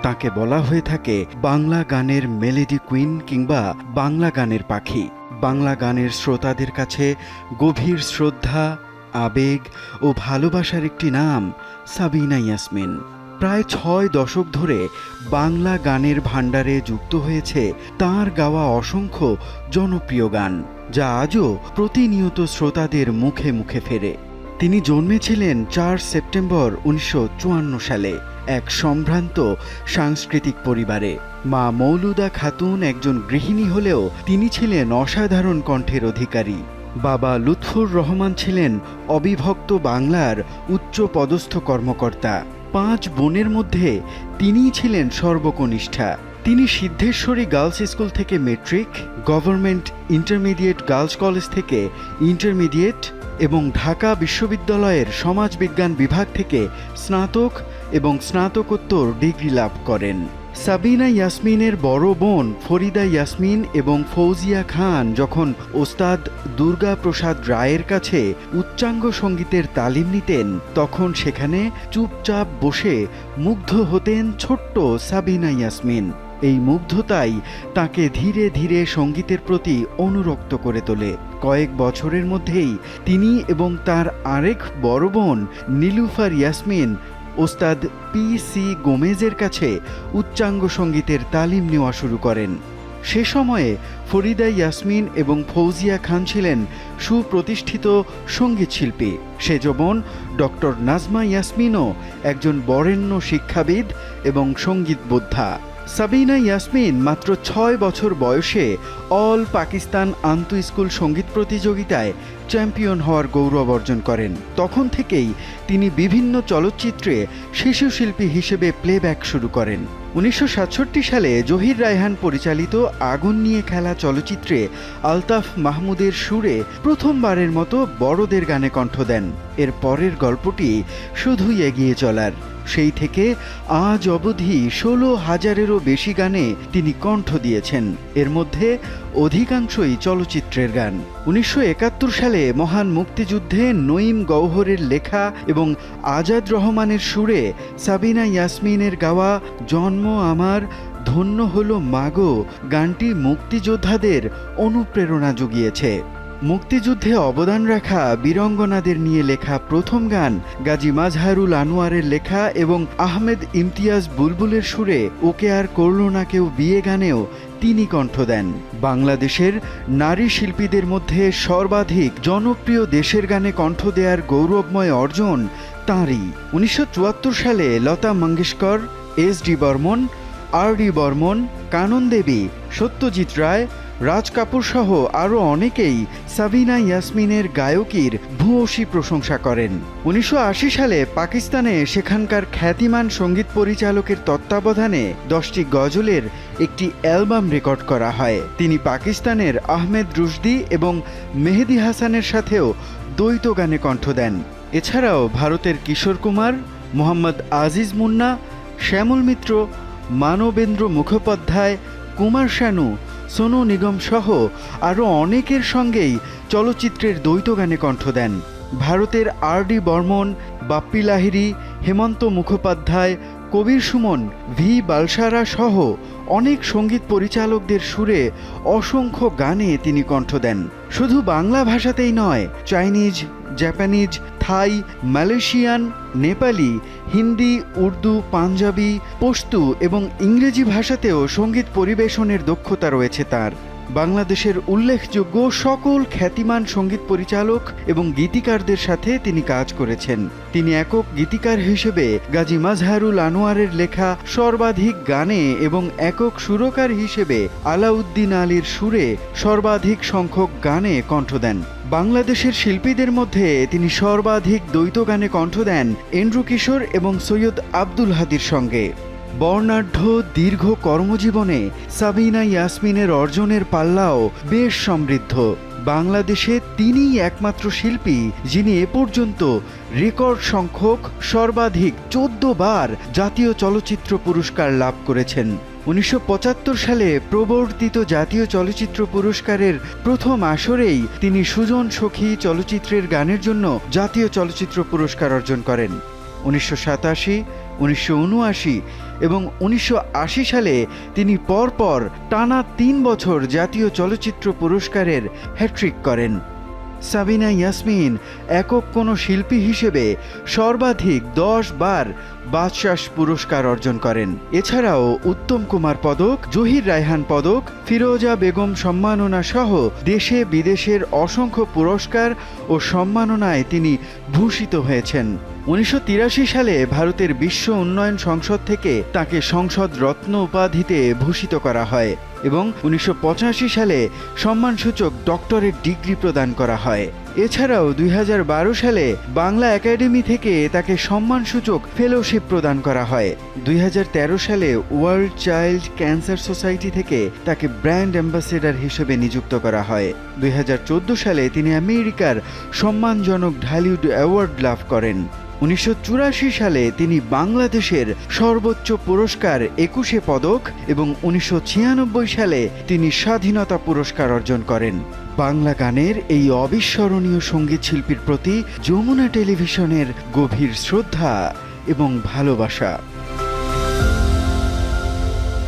তাকে বলা হয়ে থাকে বাংলা গানের মেলোডি কুইন কিংবা বাংলা গানের পাখি। বাংলা গানের শ্রোতাদের কাছে গভীর শ্রদ্ধা, আবেগ ও ভালোবাসার একটি নাম সাবিনা ইয়াসমিন। প্রায় 6 দশক ধরে বাংলা গানের ভাণ্ডারে যুক্ত হয়েছে তাঁর গাওয়া অসংখ্য জনপ্রিয় গান, যা আজও প্রতিনিয়ত শ্রোতাদের মুখে মুখে ফেরে। তিনি জন্মেছিলেন 4 সেপ্টেম্বর 1954 সালে এক সম্ভ্রান্ত সাংস্কৃতিক পরিবারে। মা মৌলুদা খাতুন একজন গৃহিণী হলেও তিনি ছিলেন অসাধারণ কণ্ঠের অধিকারী। বাবা লুৎফুর রহমান ছিলেন অবিভক্ত বাংলার উচ্চ পদস্থ কর্মকর্তা। 5 বোনের মধ্যে তিনিই ছিলেন সর্বকনিষ্ঠা। তিনি সিদ্ধেশ্বরী গার্লস স্কুল থেকে metric, government intermediate girls college থেকে ইন্টারমিডিয়েট এবং ঢাকা বিশ্ববিদ্যালয়ের সমাজবিজ্ঞান বিভাগ থেকে স্নাতক এবং স্নাতকোত্তর ডিগ্রি লাভ করেন। সাবিনা ইয়াসমিনের বড় বোন ফরিদা ইয়াসমিন এবং ফৌজিয়া খান যখন ওস্তাদ দুর্গা প্রসাদ রায়ের কাছে উচ্চাঙ্গ সঙ্গীতের তালিম নিতেন, তখন সেখানে চুপচাপ বসে মুগ্ধ হতেন ছোট্ট সাবিনা ইয়াসমিন। এই মুগ্ধতাই তাকে ধীরে ধীরে সঙ্গীতের প্রতি অনুরক্ত করে তোলে। কয়েক বছরের মধ্যেই তিনি এবং তার আরেক বড় বোন নীলুফার ইয়াসমিন ওস্তাদ পি.সি. গোমেজের কাছে উচ্চাঙ্গ সঙ্গীতের তালিম নেওয়া শুরু করেন। সে সময়ে ফরিদা ইয়াসমিন এবং ফৌজিয়া খান ছিলেন সুপ্রতিষ্ঠিত সঙ্গীতশিল্পী। সেজ বোন ডক্টর নাজমা ইয়াসমিনও একজন বরেণ্য শিক্ষাবিদ এবং সঙ্গীতবোদ্ধা। সাবিনা ইয়াসমিন মাত্র 6 বছর বয়সে অল পাকিস্তান আন্তঃ স্কুল সঙ্গীত প্রতিযোগিতায় চ্যাম্পিয়ন হওয়ার গৌরব অর্জন করেন। তখন থেকেই তিনি বিভিন্ন চলচ্চিত্রে শিশু শিল্পী হিসেবে প্লেব্যাক শুরু করেন। 1967 সালে জহির রায়হান পরিচালিত আগুন নিয়ে খেলা চলচ্চিত্রে আলতাফ মাহমুদের সুরে প্রথমবারের মতো বড়দের গানে কণ্ঠ দেন। এর পরের গল্পটি শুধুই এগিয়ে চলার। সেই থেকে আজ অবধি 16,000-এরও বেশি গানে তিনি কণ্ঠ দিয়েছেন। এর মধ্যে অধিকাংশই চলচ্চিত্রের গান। 1971 সালে মহান মুক্তিযুদ্ধে নঈম গওহরের লেখা এবং আজাদ রহমানের সুরে সাবিনা ইয়াসমিনের গাওয়া জন্ম আমার ধন্য হলো মাগো গানটি মুক্তিযোদ্ধাদের অনুপ্রেরণা জুগিয়েছে। মুক্তিযুদ্ধে অবদান রাখা বীরঙ্গনাদের নিয়ে লেখা প্রথম গান গাজী মাজহারুল আনোয়ারের লেখা এবং আহমেদ ইমতিয়াজ বুলবুলের সুরে ওকে আর করল না কেউ বিয়ে গানেও তিনি কণ্ঠ দেন। বাংলাদেশের নারী শিল্পীদের মধ্যে সর্বাধিক জনপ্রিয় দেশের গানে কণ্ঠ দেওয়ার গৌরবময় অর্জন তাঁরই। 1974 সালে লতা মঙ্গেশকর, এস.ডি. বর্মন, আর.ডি. বর্মন, কানন দেবী, সত্যজিৎ রায়, রাজ কাপুর সহ আরও অনেকেই সাবিনা ইয়াসমিনের গায়কির ভূয়সী প্রশংসা করেন। 1980 সালে পাকিস্তানে সেখানকার খ্যাতিমান সঙ্গীত পরিচালকের তত্ত্বাবধানে 10টি গজলের একটি অ্যালবাম রেকর্ড করা হয়। তিনি পাকিস্তানের আহমেদ রুশদি এবং মেহেদি হাসানের সাথেও দ্বৈত গানে কণ্ঠ দেন। এছাড়াও ভারতের কিশোর কুমার, মোহাম্মদ আজিজ মুন্না, শ্যামল মিত্র, মানবেন্দ্র মুখোপাধ্যায়, কুমার শানু, সোনু নিগম সহ আরও অনেকের সঙ্গেই চলচ্চিত্রের দ্বৈত গানে কণ্ঠ দেন। ভারতের আর.ডি. বর্মন, বাপ্পি লাহিড়ী, হেমন্ত মুখোপাধ্যায়, কবির সুমন, ভি বালসারা সহ অনেক সঙ্গীত পরিচালকদের সুরে অসংখ্য গানে তিনি কণ্ঠ দেন। শুধু বাংলা ভাষাতেই নয়, চাইনিজ, জাপানিজ, থাই, মালয়েশিয়ান, নেপালি, হিন্দি, উর্দু, পাঞ্জাবি, পশতু এবং ইংরেজি ভাষাতেও সঙ্গীত পরিবেশনের দক্ষতা রয়েছে তার। বাংলাদেশের উল্লেখযোগ্য সকল খ্যাতিমান সঙ্গীত পরিচালক এবং গীতিকারদের সাথে তিনি কাজ করেছেন। তিনি একক গীতিকার হিসেবে গাজী মাজহারুল আনোয়ারের লেখা সর্বাধিক গানে এবং একক সুরকার হিসেবে আলাউদ্দিন আলীর সুরে সর্বাধিক সংখ্যক গানে কণ্ঠ দেন। বাংলাদেশের শিল্পীদের মধ্যে তিনি সর্বাধিক দ্বৈত গানে কণ্ঠ দেন এন্ড্রু কিশোর এবং সৈয়দ আব্দুল হাদীর সঙ্গে। বর্ণাঢ্য দীর্ঘ কর্মজীবনে সাবিনা ইয়াসমিনের অর্জনের পাল্লাও বেশ সমৃদ্ধ। বাংলাদেশে তিনিই একমাত্র শিল্পী যিনি এ পর্যন্ত রেকর্ড সংখ্যক সর্বাধিক 14 বার জাতীয় চলচ্চিত্র পুরস্কার লাভ করেছেন। 1975 সালে প্রবর্তিত জাতীয় চলচ্চিত্র পুরস্কারের প্রথম আসরেই তিনি সুজন সখী চলচ্চিত্রের গানের জন্য জাতীয় চলচ্চিত্র পুরস্কার অর্জন করেন। 1987, 1979 এবং 1980 সালে তিনি পরপর টানা 3 বছর জাতীয় চলচ্চিত্র পুরস্কারের হ্যাট্রিক করেন। সাবিনা ইয়াসমিন একক কোনো শিল্পী হিসেবে সর্বাধিক 10 বার বাচসাস পুরস্কার অর্জন করেন। এছাড়াও উত্তম কুমার পদক, জহির রায়হান পদক, ফিরোজা বেগম সম্মাননা সহ দেশে বিদেশের অসংখ্য পুরস্কার ও সম্মাননায় তিনি ভূষিত হয়েছেন। 1983 সালে ভারতের বিশ্ব উন্নয়ন সংসদ থেকে তাকে সংসদ রত্ন উপাধিতে ভূষিত করা হয় এবং 1985 সালে সম্মানসূচক ডক্টরেট ডিগ্রি প্রদান করা হয়। এছাড়াও 2012 সালে বাংলা একাডেমি থেকে তাকে সম্মানসূচক ফেলোশিপ প্রদান করা হয়। 2013 সালে ওয়ার্ল্ড চাইল্ড ক্যান্সার সোসাইটি থেকে তাকে ব্র্যান্ড অ্যাম্বাসেডর হিসেবে নিযুক্ত করা হয়। 2014 সালে তিনি আমেরিকার সম্মানজনক ঢালিউড অ্যাওয়ার্ড লাভ করেন। 1984 সালে তিনি বাংলাদেশের সর্বোচ্চ পুরস্কার 21 পদক এবং 1996 সালে তিনি স্বাধীনতা পুরস্কার অর্জন করেন। বাংলা গানের এই অবিস্মরণীয় সঙ্গীত শিল্পীর প্রতি যমুনা টেলিভিশনের গভীর শ্রদ্ধা এবং ভালোবাসা।